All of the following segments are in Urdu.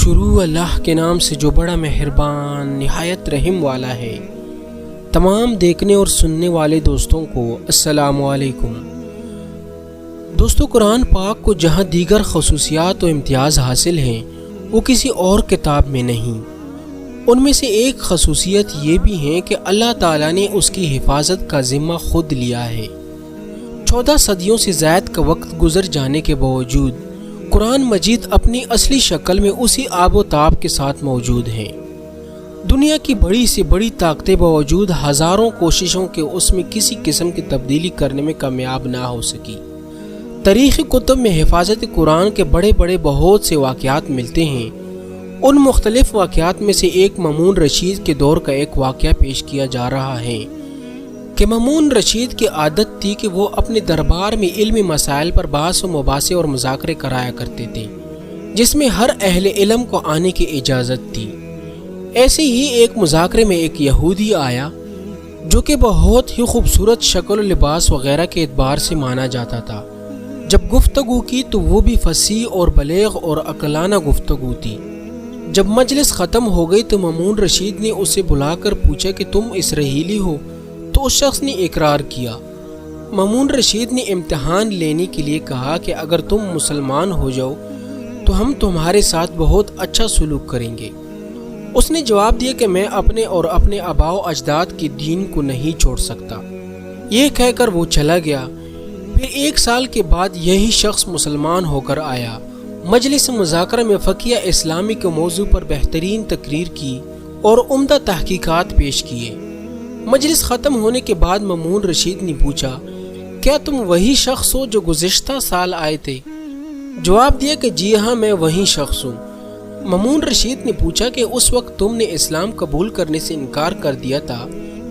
شروع اللہ کے نام سے جو بڑا مہربان نہایت رحم والا ہے۔ تمام دیکھنے اور سننے والے دوستوں کو السلام علیکم۔ دوستو، قرآن پاک کو جہاں دیگر خصوصیات و امتیاز حاصل ہیں وہ کسی اور کتاب میں نہیں۔ ان میں سے ایک خصوصیت یہ بھی ہے کہ اللہ تعالیٰ نے اس کی حفاظت کا ذمہ خود لیا ہے۔ 14 صدیوں سے زائد کا وقت گزر جانے کے باوجود قرآن مجید اپنی اصلی شکل میں اسی آب و تاب کے ساتھ موجود ہے۔ دنیا کی بڑی سے بڑی طاقتیں باوجود ہزاروں کوششوں کے اس میں کسی قسم کی تبدیلی کرنے میں کامیاب نہ ہو سکی۔ تاریخی کتب میں حفاظت قرآن کے بڑے بڑے بہت سے واقعات ملتے ہیں۔ ان مختلف واقعات میں سے ایک مامون رشید کے دور کا ایک واقعہ پیش کیا جا رہا ہے کہ مامون رشید کی عادت تھی کہ وہ اپنے دربار میں علمی مسائل پر بحث و مباحثے اور مذاکرے کرایا کرتے تھے، جس میں ہر اہل علم کو آنے کی اجازت تھی۔ ایسے ہی ایک مذاکرے میں ایک یہودی آیا جو کہ بہت ہی خوبصورت شکل و لباس وغیرہ کے اعتبار سے مانا جاتا تھا۔ جب گفتگو کی تو وہ بھی فصیح اور بلیغ اور عقلانہ گفتگو تھی۔ جب مجلس ختم ہو گئی تو مامون رشید نے اسے بلا کر پوچھا کہ تم اسرائیلی ہو؟ تو اس شخص نے اقرار کیا۔ مامون رشید نے امتحان لینے کے لیے کہا کہ اگر تم مسلمان ہو جاؤ تو ہم تمہارے ساتھ بہت اچھا سلوک کریں گے۔ اس نے جواب دیا کہ میں اپنے اور اپنے آباء و اجداد کے دین کو نہیں چھوڑ سکتا۔ یہ کہہ کر وہ چلا گیا۔ پھر 1 سال کے بعد یہی شخص مسلمان ہو کر آیا۔ مجلس مذاکرہ میں فقہ اسلامی کے موضوع پر بہترین تقریر کی اور عمدہ تحقیقات پیش کیے۔ مجلس ختم ہونے کے بعد مامون رشید نے پوچھا، کیا تم وہی شخص ہو جو گزشتہ سال آئے تھے؟ جواب دیا کہ جی ہاں، میں وہی شخص ہوں۔ مامون رشید نے پوچھا کہ اس وقت تم نے اسلام قبول کرنے سے انکار کر دیا تھا،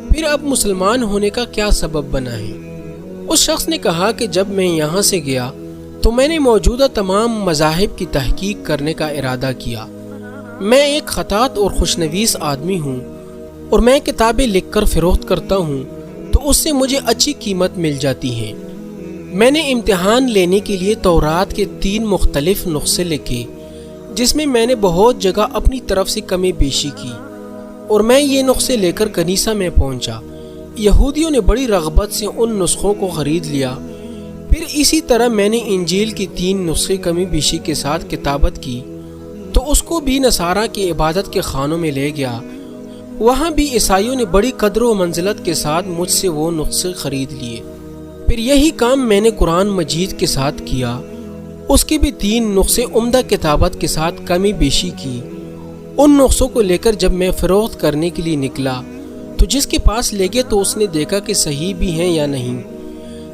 پھر اب مسلمان ہونے کا کیا سبب بنا ہے؟ اس شخص نے کہا کہ جب میں یہاں سے گیا تو میں نے موجودہ تمام مذاہب کی تحقیق کرنے کا ارادہ کیا۔ میں ایک خطاط اور خوشنویس آدمی ہوں اور میں کتابیں لکھ کر فروخت کرتا ہوں تو اس سے مجھے اچھی قیمت مل جاتی ہے۔ میں نے امتحان لینے کے لیے تورات کے 3 مختلف نسخے لکھے جس میں نے بہت جگہ اپنی طرف سے کمی بیشی کی، اور میں یہ نسخے لے کر کنیسہ میں پہنچا۔ یہودیوں نے بڑی رغبت سے ان نسخوں کو خرید لیا۔ پھر اسی طرح میں نے انجیل کی 3 نسخے کمی بیشی کے ساتھ کتابت کی تو اس کو بھی نصارہ کی عبادت کے خانوں میں لے گیا۔ وہاں بھی عیسائیوں نے بڑی قدر و منزلت کے ساتھ مجھ سے وہ نسخے خرید لیے۔ پھر یہی کام میں نے قرآن مجید کے ساتھ کیا۔ اس کی بھی 3 نسخے عمدہ کتابت کے ساتھ کمی بیشی کی۔ ان نسخوں کو لے کر جب میں فروخت کرنے کے لیے نکلا تو جس کے پاس لے گئے تو اس نے دیکھا کہ صحیح بھی ہیں یا نہیں۔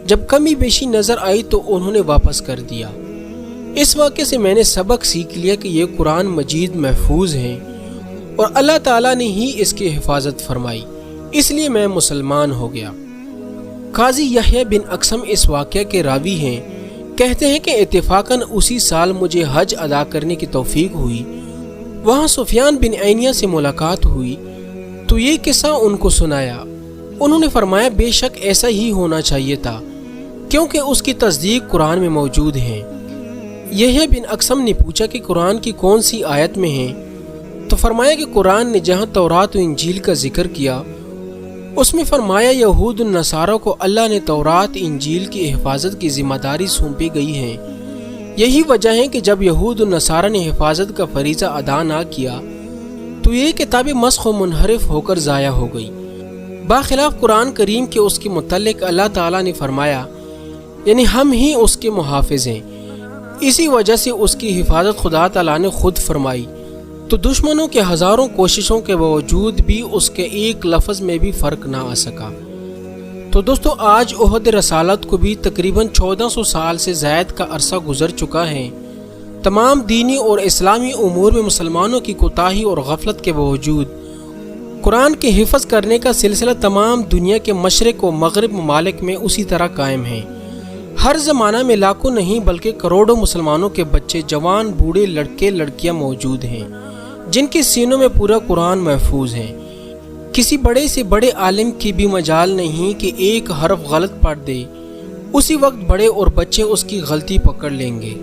جب کمی بیشی نظر آئی تو انہوں نے واپس کر دیا۔ اس واقعے سے میں نے سبق سیکھ لیا کہ یہ قرآن مجید محفوظ ہیں اور اللہ تعالیٰ نے ہی اس کی حفاظت فرمائی، اس لیے میں مسلمان ہو گیا۔ قاضی یحییٰ بن اقسم اس واقعہ کے راوی ہیں۔ کہتے ہیں کہ اتفاقاً اسی سال مجھے حج ادا کرنے کی توفیق ہوئی۔ وہاں سفیان بن عینیہ سے ملاقات ہوئی تو یہ قصہ ان کو سنایا۔ انہوں نے فرمایا بے شک ایسا ہی ہونا چاہیے تھا کیونکہ اس کی تصدیق قرآن میں موجود ہے۔ یحییٰ بن اقسم نے پوچھا کہ قرآن کی کون سی آیت میں ہے؟ تو فرمایا کہ قرآن نے جہاں تورات و انجیل کا ذکر کیا اس میں فرمایا یہود النصارہ کو اللہ نے تورات انجیل کی حفاظت کی ذمہ داری سونپی گئی ہے۔ یہی وجہ ہے کہ جب یہود النصارہ نے حفاظت کا فریضہ ادا نہ کیا تو یہ کتابیں مسخ و منحرف ہو کر ضائع ہو گئی۔ باخلاف قرآن کریم کے اس کے متعلق اللہ تعالیٰ نے فرمایا، یعنی ہم ہی اس کے محافظ ہیں، اسی وجہ سے اس کی حفاظت خدا تعالیٰ نے خود فرمائی۔ تو دشمنوں کے ہزاروں کوششوں کے باوجود بھی اس کے ایک لفظ میں بھی فرق نہ آ سکا۔ تو دوستو، آج عہد رسالت کو بھی تقریباً 1400 سال سے زائد کا عرصہ گزر چکا ہے۔ تمام دینی اور اسلامی امور میں مسلمانوں کی کوتاہی اور غفلت کے باوجود قرآن کے حفظ کرنے کا سلسلہ تمام دنیا کے مشرق و مغرب ممالک میں اسی طرح قائم ہے۔ ہر زمانہ میں لاکھوں نہیں بلکہ کروڑوں مسلمانوں کے بچے، جوان، بوڑھے، لڑکے، لڑکیاں موجود ہیں جن کے سینوں میں پورا قرآن محفوظ ہے۔ کسی بڑے سے بڑے عالم کی بھی مجال نہیں کہ ایک حرف غلط پڑھ دے، اسی وقت بڑے اور بچے اس کی غلطی پکڑ لیں گے۔